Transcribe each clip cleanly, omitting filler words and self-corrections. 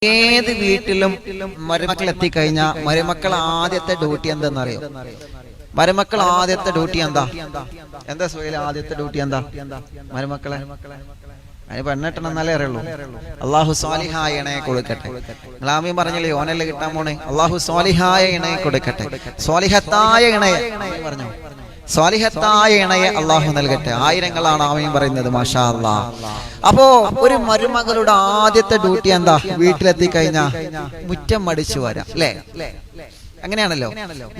ഏത് വീട്ടിലും മരുമക്കൾ എത്തിക്കഴിഞ്ഞാൽ മരുമക്കൾ ആദ്യത്തെ ഡ്യൂട്ടി എന്തെന്നറിയോ? മരുമക്കൾ ആദ്യത്തെ ഡ്യൂട്ടി എന്താ സുഹൈൽ? ആദ്യത്തെ ഡ്യൂട്ടി എന്താ? മരുമക്കളെ അതിന് പെണ്ണെട്ടണം എന്നല്ലേ അറിയുള്ളൂ. അള്ളാഹു സ്വാലിഹായ ഇണയെ കൊടുക്കട്ടെ. നിങ്ങളാമീൻ പറഞ്ഞില്ലേ ഓനല്ലേ കിട്ടാൻ പോണേ? അള്ളാഹു സ്വാലിഹായ ഇണയെ കൊടുക്കട്ടെ. സ്വാലിഹത്തായ ഇണയെ പറഞ്ഞു, സ്വാലിഹത്തായ ഇണയെ അള്ളാഹു നൽകട്ടെ. ആയിരങ്ങളാണ് ആമീൻ പറയുന്നത്. മാഷാ അല്ലാഹ്. അപ്പോ ഒരു മരുമകളുടെ ആദ്യത്തെ ഡ്യൂട്ടി എന്താ? വീട്ടിലെത്തി കഴിഞ്ഞാ മുറ്റം മടിച്ചു വരാം, അല്ലേ? അങ്ങനെയാണല്ലോ,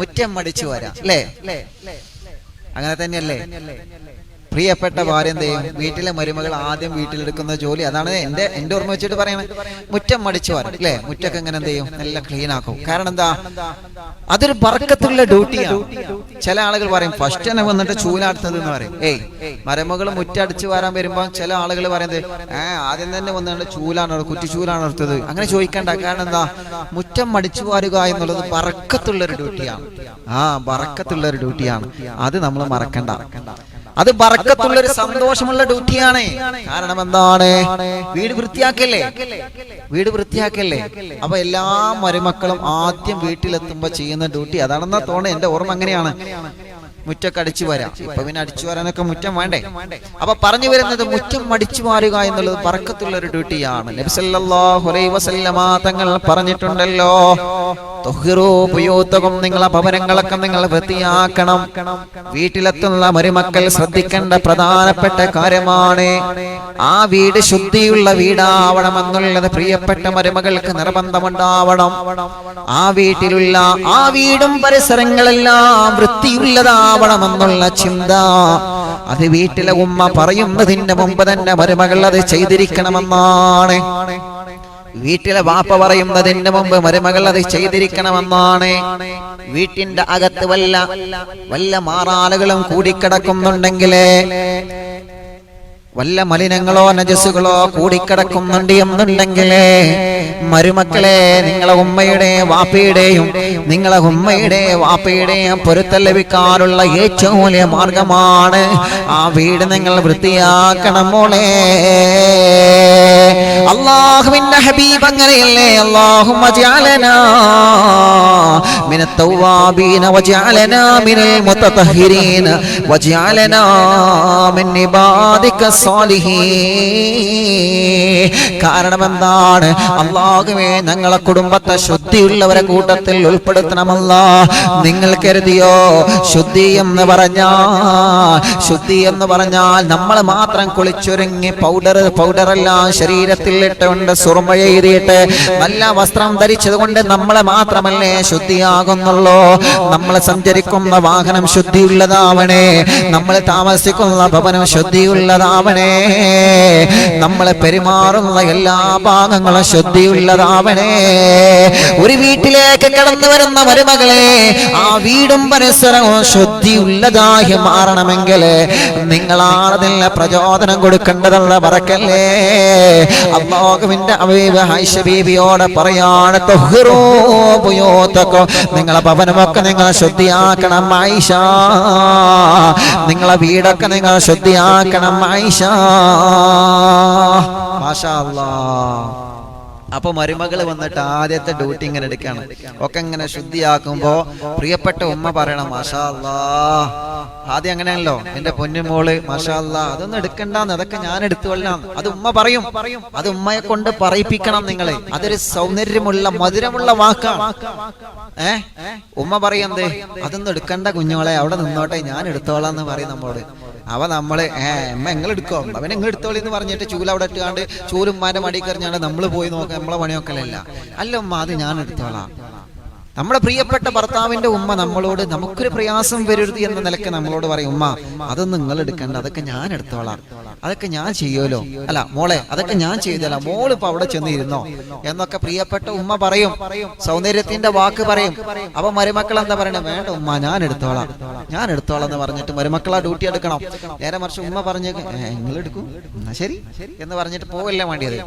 മുറ്റം മടിച്ചു വരാം, അല്ലേ? അങ്ങനെ തന്നെയല്ലേ? പ്രിയപ്പെട്ട ഭാര്യ എന്ത് ചെയ്യും? വീട്ടിലെ മരുമകൾ ആദ്യം വീട്ടിലെടുക്കുന്ന ജോലി അതാണ്. എന്റെ ഓർമ്മ വെച്ചിട്ട് പറയണേ, മുറ്റം മടിച്ചു വരാം, അല്ലേ? മുറ്റൊക്കെ എങ്ങനെ എന്ത് ചെയ്യും? നല്ല ക്ലീൻ ആക്കും. കാരണം എന്താ? അതൊരു ബർക്കത്തുള്ള ഡ്യൂട്ടിയാണ്. ചില ആളുകൾ പറയും ഫസ്റ്റ് തന്നെ വന്നിട്ട് ചൂലാടുത്തത് എന്ന് പറയും. മരുമകൾ മുറ്റടിച്ചു വരാൻ വരുമ്പോ ചില ആളുകൾ പറയുന്നത് ആദ്യം തന്നെ വന്നിട്ട് ചൂലാണ്, കുറ്റിച്ചൂലാണ് എടുത്തത്. അങ്ങനെ ചോദിക്കണ്ട. കാരണം എന്താ? മുറ്റം മടിച്ചു വാരുക എന്നുള്ളത് ബർക്കത്തുള്ളൊരു ഡ്യൂട്ടിയാണ്. ബർക്കത്തുള്ളൊരു ഡ്യൂട്ടിയാണ്. അത് നമ്മൾ മറക്കണ്ട. അത് ബർക്കത്തുള്ളൊരു സന്തോഷമുള്ള ഡ്യൂട്ടിയാണ്. കാരണം എന്താണ്? വീട് വൃത്തിയാക്കല്ലേ, വീട് വൃത്തിയാക്കല്ലേ. അപ്പൊ എല്ലാ മരുമക്കളും ആദ്യം വീട്ടിലെത്തുമ്പോ ചെയ്യുന്ന ഡ്യൂട്ടി അതാണെന്നാ തോന്നുന്നത്. എന്റെ ഓർമ്മ അങ്ങനെയാണ്. മുറ്റൊക്കെ അടിച്ചു വരാം. ഇപ്പൊ പിന്നെ അടിച്ചു വരാനൊക്കെ മുറ്റം വേണ്ടേ? അപ്പൊ പറഞ്ഞു വരുന്നത് മുറ്റം അടിച്ചു വാരുക എന്നുള്ളത് ബർക്കത്തുള്ള ഒരു ഡ്യൂട്ടിയാണ്. നബി സല്ലല്ലാഹു അലൈഹി വസല്ലമ തങ്ങൾ പറഞ്ഞിട്ടുണ്ടല്ലോ, തുഹ്റൂ ബുയൂതകും, നിങ്ങളെ ഭവനങ്ങളൊക്കെ നിങ്ങൾ വൃത്തിയാക്കണം. വീട്ടിലെത്തുന്ന മരുമക്കൾ ശ്രദ്ധിക്കേണ്ട പ്രധാനപ്പെട്ട കാര്യമാണ്. ആ വീട് ശുദ്ധിയുള്ള വീടാവണമെന്നുള്ളത് പ്രിയപ്പെട്ട മരുമകൾക്ക് നിർബന്ധമുണ്ടാവണം. ആ വീട്ടിലുള്ള ആ വീടും പരിസരങ്ങളെല്ലാം വൃത്തിയുള്ളതാവണമെന്നുള്ള ചിന്ത അത് വീട്ടിലെ ഉമ്മ പറയുന്നതിന്റെ മുമ്പ് തന്നെ മരുമകൾ അത് ചെയ്തിരിക്കണമെന്നാണ്. വീട്ടിലെ വാപ്പ പറയുന്നതിന് മുമ്പ് മരുമകൾ അത് ചെയ്തിരിക്കണമെന്നാണ്. വീട്ടിന്റെ അകത്ത് വല്ല മാറാലുകളും കൂടിക്കിടക്കുന്നുണ്ടെങ്കിലേ, വല്ല മലിനങ്ങളോ നജസുകളോ കൂടിക്കിടക്കുന്നുണ്ട് എന്നുണ്ടെങ്കിലേ, മരുമക്കളെ, നിങ്ങളെ ഉമ്മയുടെയും വാപ്പയുടെയും പൊരുത്തം ലഭിക്കാനുള്ള ഏറ്റവും വലിയ മാർഗമാണ് ആ വീട് നിങ്ങൾ വൃത്തിയാക്കണം മോളെ. അല്ലാഹുവിന്റെ ഹബീബ് അങ്ങനെയല്ലേ? അല്ലാഹുമ്മ ജഅലനാ മിനത് തവ്വാബീന വജഅലനാ മിനൽ മുതതഹിരീന വജഅലനാ മിൻ ഇബാദിക സ്വാലിഹീൻ. കാരണം എന്താണ്? അല്ലാഹുവേ, ഞങ്ങളെ കുടുംബത്തെ ശുദ്ധിയുള്ളവരെ കൂട്ടത്തിൽ ഉൾപ്പെടുത്തണമല്ല. നിങ്ങൾ കരുതിയോ ശുദ്ധി എന്ന് പറഞ്ഞാൽ നമ്മൾ മാത്രം കുളിച്ചൊരുങ്ങി പൗഡറെല്ലാം ശരീരത്തിൽ ഇട്ടുകൊണ്ട് സുർമ എഴുതിയിട്ട് നല്ല വസ്ത്രം ധരിച്ചത് കൊണ്ട് നമ്മളെ മാത്രമല്ലേ ശുദ്ധിയാകുന്നുള്ളൂ? നമ്മൾ സഞ്ചരിക്കുന്ന വാഹനം ശുദ്ധിയുള്ളതാവണേ, നമ്മൾ താമസിക്കുന്ന ഭവനം ശുദ്ധിയുള്ളതാവണേ, നമ്മളെ പെരുമാറുന്ന എല്ലാ ഭാഗങ്ങളും ശുദ്ധിയുള്ളതാവണേ. ഒരു വീട്ടിലേക്ക് കടന്നു വരുന്ന മരുമകളെ, ആ വീടും പരിസരവും ശുദ്ധിയുള്ളതായി മാറണമെങ്കിൽ നിങ്ങളാണതിന് പ്രചോദനം കൊടുക്കേണ്ടതുള്ള പറക്കല്ലേ. അല്ലാഹുവിന്റെ ഹബീബ് ആയിഷ ബീവിയോട് പറയാണ്, തുഹ്റൂ ബുയൂതകും, നിങ്ങളെ ഭവനമൊക്കെ നിങ്ങൾ ശുദ്ധിയാക്കണം ആയിഷ, നിങ്ങളെ വീടൊക്കെ നിങ്ങൾ ശുദ്ധിയാക്കണം ആയിഷ. മാഷാ അല്ലാഹ്. അപ്പൊ മരുമകൾ വന്നിട്ട് ആദ്യത്തെ ഡ്യൂട്ടി ഇങ്ങനെ എടുക്കാണ്. ഒക്കെ ഇങ്ങനെ ശുദ്ധിയാക്കുമ്പോ പ്രിയപ്പെട്ട ഉമ്മ പറയണം, മാഷാ അല്ലാഹ്. ആദ്യം അങ്ങനെയാണല്ലോ, എന്റെ പൊന്നുമോള് മാഷാ അല്ലാഹ്, അതൊന്നും എടുക്കണ്ടെന്ന്, അതൊക്കെ ഞാൻ എടുത്തുകൊള്ളാം. അത് ഉമ്മ പറയും. അത് ഉമ്മയെ കൊണ്ട് പറയിപ്പിക്കണം നിങ്ങളെ. അതൊരു സൗന്ദര്യമുള്ള മധുരമുള്ള വാക്കാണ്. ഉമ്മ പറയുന്നത് അതൊന്നും എടുക്കണ്ട കുഞ്ഞോളെ, അവിടെ നിന്നോട്ടെ, ഞാൻ എടുത്തോളാം എന്ന് പറയും നമ്മോട്. നമ്മള് അമ്മ നിങ്ങൾ എടുക്കോ, അവൻ നിങ്ങൾ എടുത്തോളി എന്ന് പറഞ്ഞിട്ട് ചൂല് അവിടെ ഇട്ടുകാണ്ട് ചൂലും ഉമ്മാന്റെ മടി കറിഞ്ഞാണ്ട് നമ്മള് പോയി നോക്കാം, നമ്മളെ പണിയൊക്കലല്ല. അല്ല ഉമ്മ, അത് ഞാൻ എടുത്തോളാം. നമ്മുടെ പ്രിയപ്പെട്ട ഭർത്താവിന്റെ ഉമ്മ നമ്മളോട് നമുക്കൊരു പ്രയാസം വരരുത് എന്ന നിലയ്ക്ക് നമ്മളോട് പറയും, ഉമ്മ അതൊന്നും നിങ്ങൾ എടുക്കണ്ട, അതൊക്കെ ഞാൻ എടുത്തോളാം, അതൊക്കെ ഞാൻ ചെയ്യുമല്ലോ, അല്ല മോളെ അതൊക്കെ ഞാൻ ചെയ്തല്ല, മോളിപ്പോ അവിടെ ചെന്നിരുന്നോ എന്നൊക്കെ പ്രിയപ്പെട്ട ഉമ്മ പറയും. സൗന്ദര്യത്തിന്റെ വാക്ക് പറയും. അപ്പൊ മരുമക്കൾ എന്താ പറയണേ? വേണ്ട ഉമ്മ, ഞാൻ എടുത്തോളാം എന്ന് പറഞ്ഞിട്ട് മരുമക്കളാ ഡ്യൂട്ടി എടുക്കണം. നേരെ മറിച്ച് ഉമ്മ പറഞ്ഞു നിങ്ങൾ എടുക്കും, ശരി എന്ന് പറഞ്ഞിട്ട് പോവല്ലേ വേണ്ടിയത്.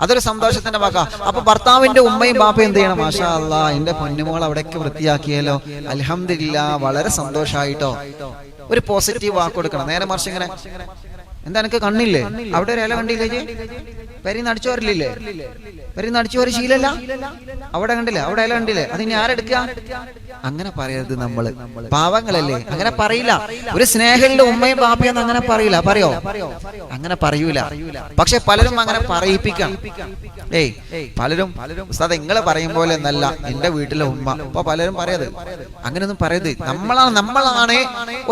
അതൊരു സന്തോഷത്തിന്റെ വാക്കാ. അപ്പൊ ഭർത്താവിന്റെ ഉമ്മയും ബാപ്പയും എന്ത് ചെയ്യണം? മാഷാ അല്ലാഹ്, എന്റെ പൊന്നുമോൾ അവിടേക്ക് വൃത്തിയാക്കിയല്ലോ, അൽഹംദുലില്ലാഹ്, വളരെ സന്തോഷായിട്ടോ, ഒരു പോസിറ്റീവ് വാക്ക് കൊടുക്കണം. നേരെ മറിച്ച് ഇങ്ങനെ എന്താ എനിക്ക് കണ്ണില്ലേ, അവിടെ ഒരു ഇല കണ്ടില്ലേ, പെരീന്ന് അടിച്ചു വരലില്ലേ? പെരീന്ന് അടിച്ചു വര ശീലല്ല. അവിടെ കണ്ടില്ലേ, അവിടെ ഇല കണ്ടില്ലേ, അതിന് ആരെടുക്കുക? അങ്ങനെ പറയരുത്. നമ്മള് പാവങ്ങളല്ലേ, അങ്ങനെ പറയില്ല. ഒരു സ്നേഹമുള്ള ഉമ്മയും ബാപ്പയെന്ന് അങ്ങനെ പറയില്ല. പറയോ? അങ്ങനെ പറയൂല. പക്ഷെ പലരും അങ്ങനെ പറയിപ്പിക്കാം. പലരും ഉസ്താദ് നിങ്ങളെ പറയും പോലെ എന്നല്ല എന്റെ വീട്ടിലെ ഉമ്മ. അപ്പൊ പലരും പറയത് അങ്ങനെയൊന്നും പറയരുത്. നമ്മളാണ്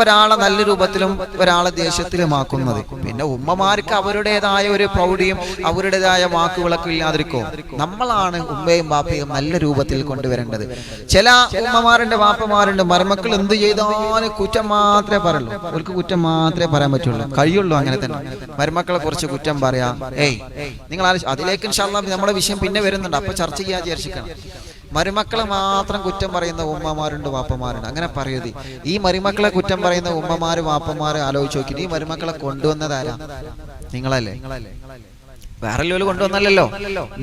ഒരാളെ നല്ല രൂപത്തിലും ഒരാളെ ദേഷ്യത്തിലുമാക്കുന്നത്. പിന്നെ ഉമ്മമാർക്ക് അവരുടേതായ ഒരു പ്രൗഢിയും അവരുടേതായ വാക്കുകളൊക്കെ ഇല്ലാതിരിക്കോ? നമ്മളാണ് ഉമ്മയും ബാപ്പയും നല്ല രൂപത്തിൽ കൊണ്ടുവരേണ്ടത്. ചില ഉമ്മമാരുണ്ട്, ബാപ്പമാരുണ്ട്, മരുമക്കൾ എന്ത് ചെയ്താലും കുറ്റം മാത്രമേ പറയുള്ളൂ. അവർക്ക് കുറ്റം മാത്രമേ പറയാൻ പറ്റുള്ളൂ, കഴിയുള്ളൂ. അങ്ങനെ തന്നെ മരുമക്കളെ കുറിച്ച് കുറ്റം പറയാം. നിങ്ങൾ അതിലേക്ക് ഇൻഷാ അല്ലാഹ് നമ്മുടെ വിഷയം പിന്നെ വരുന്നുണ്ട്, അപ്പൊ ചർച്ച ചെയ്യാൻ വിചാരിച്ചിരിക്കണം. മരുമക്കളെ മാത്രം കുറ്റം പറയുന്ന ഉമ്മമാരുണ്ട്, വാപ്പമാരുണ്ട്. അങ്ങനെ പറയരുത്. ഈ മരുമക്കളെ കുറ്റം പറയുന്ന ഉമ്മമാര് വാപ്പമാര് ആലോചിച്ച് നോക്കിയിട്ട് ഈ മരുമക്കളെ കൊണ്ടുവന്നതാരാ? നിങ്ങളല്ലേ? വേറെ ലോല് കൊണ്ടുവന്നല്ലോ,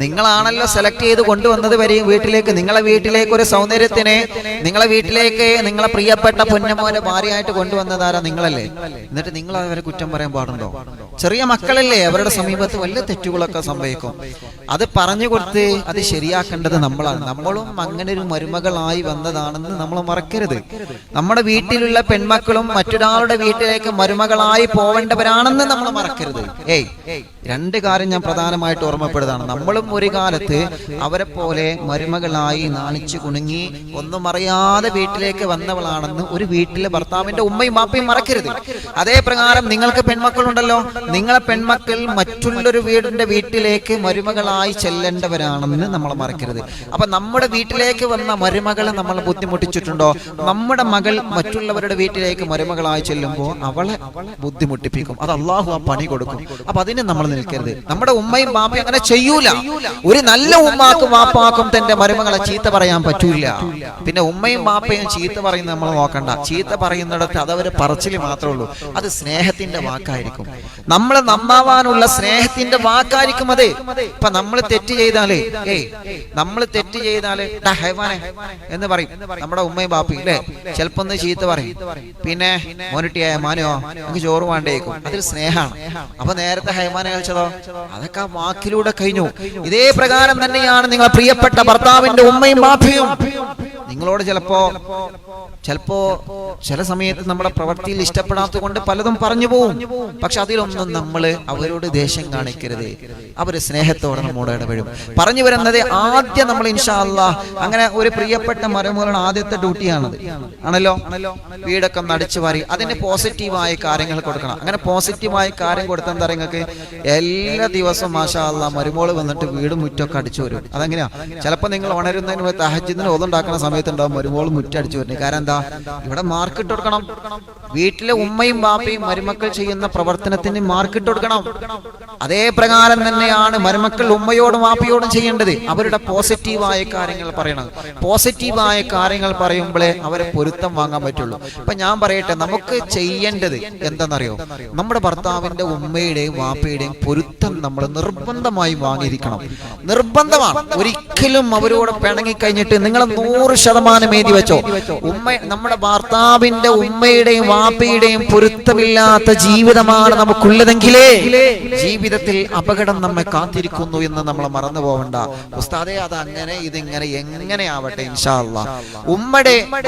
നിങ്ങളാണല്ലോ സെലക്ട് ചെയ്ത് കൊണ്ടുവന്നത്. വരെയും വീട്ടിലേക്ക്, നിങ്ങളെ വീട്ടിലേക്ക് ഒരു സൗന്ദര്യത്തിനെ, നിങ്ങളെ വീട്ടിലേക്ക് നിങ്ങളെ പ്രിയപ്പെട്ട പൊന്നമോനെ ഭാര്യയായിട്ട് കൊണ്ടുവന്നതാരാ? നിങ്ങളല്ലേ? എന്നിട്ട് നിങ്ങൾ അവരെ കുറ്റം പറയാൻ പാടുണ്ടോ? ചെറിയ മക്കളല്ലേ, അവരുടെ സമീപത്ത് വലിയ തെറ്റുകളൊക്കെ സംഭവിക്കും. അത് പറഞ്ഞു കൊടുത്ത് അത് ശരിയാക്കേണ്ടത് നമ്മളാണ്. നമ്മളും അങ്ങനെ ഒരു മരുമകളായി വന്നതാണെന്ന് നമ്മൾ മറക്കരുത്. നമ്മുടെ വീട്ടിലുള്ള പെൺമക്കളും മറ്റൊരാളുടെ വീട്ടിലേക്ക് മരുമകളായി പോവേണ്ടവരാണെന്ന് നമ്മൾ മറക്കരുത്. രണ്ട് കാര്യം ഞാൻ പ്രധാനമായിട്ട് ഓർമ്മപ്പെടുന്നതാണ്. നമ്മളും ഒരു കാലത്ത് അവരെ പോലെ മരുമകളായി നാണിച്ചു കുണുങ്ങി ഒന്നും അറിയാതെ വീട്ടിലേക്ക് വന്നവളാണെന്ന് ഒരു വീട്ടിലെ ഭർത്താവിന്റെ ഉമ്മയും ബാപ്പയും മറക്കരുത്. അതേ പ്രകാരം നിങ്ങൾക്ക് പെൺമക്കളുണ്ടല്ലോ, നിങ്ങളെ പെൺമക്കൾ മറ്റുള്ളൊരു വീട്ടിലേക്ക് മരുമകളായി ചെല്ലേണ്ടവരാണെന്ന് നമ്മൾ മറക്കരുത്. അപ്പൊ നമ്മുടെ വീട്ടിലേക്ക് വന്ന മരുമകളെ നമ്മൾ ബുദ്ധിമുട്ടിച്ചിട്ടുണ്ടോ? നമ്മുടെ മകൾ മറ്റുള്ളവരുടെ വീട്ടിലേക്ക് മരുമകളായി ചെല്ലുമ്പോൾ അവളെ ബുദ്ധിമുട്ടിപ്പിക്കും. അത് അള്ളാഹു ആ പണി കൊടുക്കും. അപ്പൊ അതിന് നമ്മൾ നിൽക്കരുത്. നമ്മുടെ ഉമ്മയും ബാപ്പയും അങ്ങനെ ചെയ്യൂല. ഒരു നല്ല ഉമ്മാക്കും വാപ്പാക്കും തന്റെ മരുമകളെ ചീത്ത പറയാൻ പറ്റൂല. പിന്നെ ഉമ്മയും ബാപ്പയും ചീത്ത പറയുന്നത് നമ്മൾ നോക്കണ്ട. ചീത്ത പറയുന്നിടത്ത് അതവര് പറച്ചില് മാത്രമേ ഉള്ളൂ. അത് സ്നേഹത്തിന്റെ വാക്കായിരിക്കും. നമ്മളെ നന്നാവാനുള്ള സ്നേഹത്തിന്റെ വാക്കായിരിക്കും അത്. ഇപ്പൊ നമ്മൾ തെറ്റ് ചെയ്താലേ നമ്മൾ തെറ്റ് ചെയ്താല് ഹൈവാനെ എന്ന് പറയും നമ്മുടെ ഉമ്മയും ബാപ്പയും അല്ലേ. ചിലപ്പോ ഒന്ന് ചീത്ത പറയും. പിന്നെ മോനിട്ടിയായ മാനോ എനിക്ക് ചോറ് വേണ്ടേക്കും. അതൊരു സ്നേഹമാണ്. അപ്പൊ നേരത്തെ ഹൈമാനെ കഴിച്ചതോ അതൊക്കെ വാക്കിലൂടെ കഴിഞ്ഞു. ഇതേ പ്രകാരം തന്നെയാണ് നിങ്ങളെ പ്രിയപ്പെട്ട ഭർത്താവിന്റെ ഉമ്മയും ബാപ്പയും. നിങ്ങളോട് ചിലപ്പോ ചില സമയത്ത് നമ്മുടെ പ്രവൃത്തിയിൽ ഇഷ്ടപ്പെടാത്തത് കൊണ്ട് പലതും പറഞ്ഞു പോവും. പക്ഷെ അതിലൊന്നും നമ്മൾ അവരോട് ദേഷ്യം കാണിക്കരുത്. അവര് സ്നേഹത്തോടെ നമ്മോട് ഇടപെടും. പറഞ്ഞു വരുന്നത് ആദ്യം നമ്മൾ ഇൻഷാ അല്ലാഹ് അങ്ങനെ ഒരു പ്രിയപ്പെട്ട മരുമകളുടെ ആദ്യത്തെ ഡ്യൂട്ടിയാണത് ആണല്ലോ. വീടൊക്കെ നടിച്ചു വാരി അതിന് പോസിറ്റീവായ കാര്യങ്ങൾ കൊടുക്കണം. അങ്ങനെ പോസിറ്റീവായ കാര്യം കൊടുത്താൽ എന്താ നിങ്ങൾക്ക് എല്ലാ ദിവസവും മാഷാ അല്ലാഹ് മരുമോള് വന്നിട്ട് വീട് മുറ്റൊക്കെ അടിച്ചു വരും. അതെങ്ങനെയാ? ചിലപ്പോ നിങ്ങൾ ഉണരുന്നതിന് തഹജ്ജുദിന് ഓതുണ്ടാക്കുന്ന സമയത്തുണ്ടാവും മരുമോള് മുറ്റടിച്ചു വരുന്നത്. കാരണം എന്താ? ഇവിടെ മാർക്കിട്ട് കൊടുക്കണം. വീട്ടിലെ ഉമ്മയും ബാപ്പയും മരുമക്കൾ ചെയ്യുന്ന പ്രവർത്തനത്തിന് മാർക്കിട്ട് കൊടുക്കണം. അതേ പ്രകാരം തന്നെയാണ് മരുമക്കൾ ഉമ്മയോടും ബാപ്പയോടും ചെയ്യേണ്ടത്. അവരുടെ പോസിറ്റീവായ കാര്യങ്ങൾ പറയണം. പോസിറ്റീവായ കാര്യങ്ങൾ പറയുമ്പോഴേ അവരെ പൊരുത്തം വാങ്ങാൻ പറ്റുള്ളൂ. ഇപ്പൊ ഞാൻ പറയട്ടെ, നമുക്ക് ചെയ്യേണ്ടത് എന്താണെന്നറിയോ? നമ്മുടെ ഭർത്താവിന്റെ ഉമ്മയുടെയും ബാപ്പയുടെയും പൊരുത്തം നമ്മൾ നിർബന്ധമായി വാങ്ങിയിരിക്കണം. നിർബന്ധമാണ്. ഒരിക്കലും അവരോട് പിണങ്ങി കഴിഞ്ഞിട്ട് നിങ്ങൾ 100% എഴുതി വെച്ചോ, നമ്മുടെ ഭർത്താവിന്റെ ഉമ്മയുടെയും വാപ്പയുടെയും പൊരുത്തമില്ലാത്ത ജീവിതമാണ് നമുക്കുള്ളതെങ്കിലേ ജീവിതത്തിൽ അപകടം നമ്മെ കാത്തിരിക്കുന്നു എന്ന് നമ്മൾ മറന്നു പോവണ്ട. ഉസ്താദേ അത് അങ്ങനെ ഇതിങ്ങനെ എങ്ങനെയാവട്ടെ ഇൻഷാ അല്ലാഹ്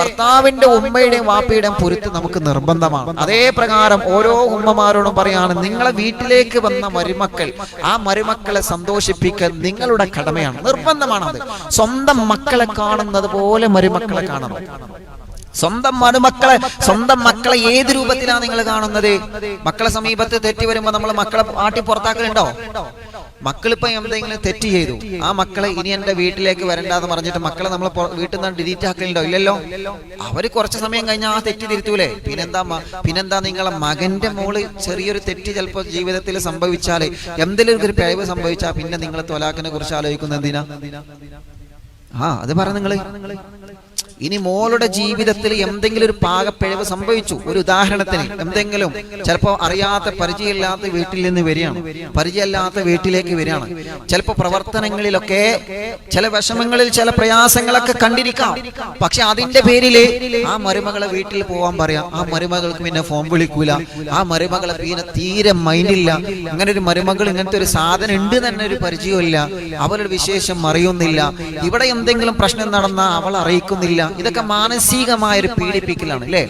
ഭർത്താവിന്റെ ഉമ്മയുടെയും വാപ്പയുടെയും പൊരുത്തം നമുക്ക് നിർബന്ധമാണ്. അതേ പ്രകാരം ഓരോ ഉമ്മമാരോടും പറയാണ്, നിങ്ങളെ വീട്ടിലേക്ക് വന്ന മരുമക്കൾ, ആ മരുമക്കളെ സന്തോഷിപ്പിക്കാൻ നിങ്ങളുടെ കടമയാണ്, നിർബന്ധമാണത്. സ്വന്തം മക്കളെ കാണുന്നത് പോലെ മരുമക്കളെ കാണണം. സ്വന്തം മക്കളെ ഏത് രൂപത്തിലാണ് നിങ്ങൾ കാണുന്നത്? മക്കളെ സമീപത്ത് തെറ്റി വരുമ്പോ നമ്മൾ മക്കളെ ആട്ടി പുറത്താക്കലുണ്ടോ? മക്കളിപ്പോ എന്തെങ്കിലും തെറ്റ് ചെയ്തു, ആ മക്കളെ ഇനി എന്റെ വീട്ടിലേക്ക് വരണ്ടെന്ന് പറഞ്ഞിട്ട് മക്കളെ നമ്മൾ വീട്ടിൽ നിന്ന് ഡിലീറ്റ് ആക്കലുണ്ടോ? ഇല്ലല്ലോ. അവര് കുറച്ച് സമയം കഴിഞ്ഞാൽ ആ തെറ്റ് തിരുത്തൂലേ? പിന്നെന്താ നിങ്ങളെ മകന്റെ മോള് ചെറിയൊരു തെറ്റ് ചിലപ്പോ ജീവിതത്തിൽ സംഭവിച്ചാല്, എന്തെങ്കിലും ഒരു പിഴവ് സംഭവിച്ചാൽ പിന്നെ നിങ്ങൾ ത്വലാഖിനെ കുറിച്ച് ആലോചിക്കുന്നത് എന്തിനാ? അത് പറ. നിങ്ങള് ഇനി മോളുടെ ജീവിതത്തിൽ എന്തെങ്കിലും ഒരു പാകപ്പിഴവ് സംഭവിച്ചു, ഒരു ഉദാഹരണത്തിന് എന്തെങ്കിലും ചിലപ്പോൾ അറിയാത്ത പരിചയമില്ലാത്ത വീട്ടിൽ നിന്ന് വരികയാണ്, പരിചയമില്ലാത്ത വീട്ടിലേക്ക് വരികയാണ്, ചിലപ്പോൾ പ്രവർത്തനങ്ങളിലൊക്കെ ചില വിഷമങ്ങളിൽ ചില പ്രയാസങ്ങളൊക്കെ കണ്ടിരിക്കാം. പക്ഷെ അതിന്റെ പേരില് ആ മരുമകളെ വീട്ടിൽ പോവാൻ പറയാം, ആ മരുമകൾക്ക് പിന്നെ ഫോൺ വിളിക്കൂല, ആ മരുമകളെ പിന്നെ തീരെ മൈൻഡില്ല, അങ്ങനെ ഒരു മരുമകൾ ഇങ്ങനത്തെ ഒരു സാധനം ഉണ്ട് തന്നെ ഒരു പരിചയമില്ല, അവരുടെ വിശേഷം അറിയുന്നില്ല, ഇവിടെ എന്തെങ്കിലും പ്രശ്നം നടന്നാൽ അവൾ അറിയിക്കുന്നില്ല. ഇതൊക്കെ മാനസികമായ ഒരു പീഡിപ്പിക്കലാണ് അല്ലേ?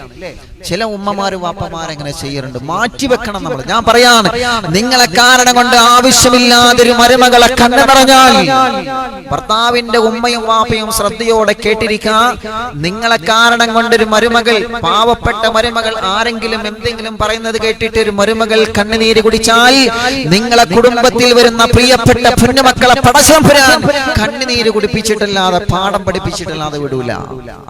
ചില ഉമ്മമാരും വാപ്പമാരെങ്ങനെ ചെയ്യാറുണ്ട്. മാറ്റിവെക്കണം നമ്മൾ. ഞാൻ പറയാണ്, നിങ്ങളെ കാരണം കൊണ്ട് ആവശ്യമില്ലാതൊരു മരുമകളെ കണ്ണു പറഞ്ഞാൽ ഭർത്താവിന്റെ ഉമ്മയും വാപ്പയും ശ്രദ്ധയോടെ കേട്ടിരിക്കുക. നിങ്ങളെ കാരണം കൊണ്ടൊരു മരുമകൾ, പാവപ്പെട്ട മരുമകൾ ആരെങ്കിലും എന്തെങ്കിലും പറയുന്നത് കേട്ടിട്ട് ഒരു മരുമകൾ കണ്ണുനീര് കുടിച്ചാൽ നിങ്ങളെ കുടുംബത്തിൽ വരുന്ന പ്രിയപ്പെട്ട പൊന്നുമക്കളെ പടശം വരാൻ കണ്ണുനീര് കുടിപ്പിച്ചിട്ടല്ലാതെ പാഠം പഠിപ്പിച്ചിട്ടല്ലാതെ വിടൂല.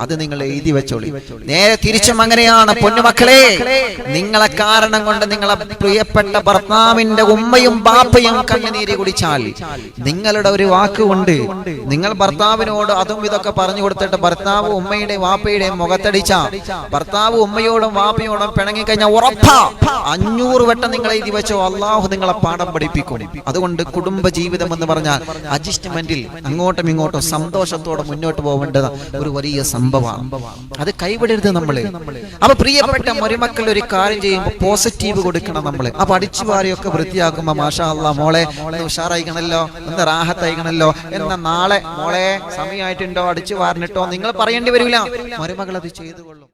അത് നിങ്ങൾ എഴുതി വെച്ചോളി. നേരെ തിരിച്ചും അങ്ങനെയാണ് പൊന്നുമക്കളെ. നിങ്ങളെ കാരണം കൊണ്ട് നിങ്ങളെ പ്രിയപ്പെട്ട ഭർത്താവിന്റെ ഉമ്മയും ബാപ്പയും കണ്ണുനീര് കുടിച്ചാൽ നിങ്ങളുടെ ഒരു വാക്കുകൊണ്ട് നിങ്ങൾ ഭർത്താവിനോട് അതും ഇതൊക്കെ പറഞ്ഞു കൊടുത്തിട്ട് ഭർത്താവ് ഉമ്മയുടെയും വാപ്പയുടെയും മുഖത്തടിച്ച, ഭർത്താവ് ഉമ്മയോടും വാപ്പയോടും പിണങ്ങി കഴിഞ്ഞാൽ ഉറപ്പാ 500 വട്ടം നിങ്ങൾ എഴുതി വെച്ചോ, അള്ളാഹു നിങ്ങളെ പാഠം പഠിപ്പിക്കും. അതുകൊണ്ട് കുടുംബ ജീവിതം എന്ന് പറഞ്ഞാൽ അഡ്ജസ്റ്റ്മെന്റിൽ അങ്ങോട്ടും ഇങ്ങോട്ടും സന്തോഷത്തോടെ മുന്നോട്ട് പോകേണ്ടത് ഒരു വലിയ സംഭവമാണ്. അത് കൈവിടരുത് നമ്മള്. അപ്പൊ പ്രിയപ്പെട്ട മരുമക്കൾ ഒരു കാര്യം ചെയ്യുമ്പോൾ പോസിറ്റീവ് കൊടുക്കണം നമ്മള്. അപ്പൊ അടിച്ചു വാരിയൊക്കെ വൃത്തിയാക്കുമ്പോ മാഷാ അല്ലാ മോളെ ഒന്ന് ഉഷാറായിക്കണല്ലോ, ഒന്ന് റാഹത്തായിക്കണല്ലോ, എന്നാ നാളെ മോളെ സമയമായിട്ടുണ്ടോ അടിച്ചു വാരിനിട്ടോ നിങ്ങൾ പറയേണ്ടി വരില്ല. മരുമകൾ അത് ചെയ്തുകൊള്ളും.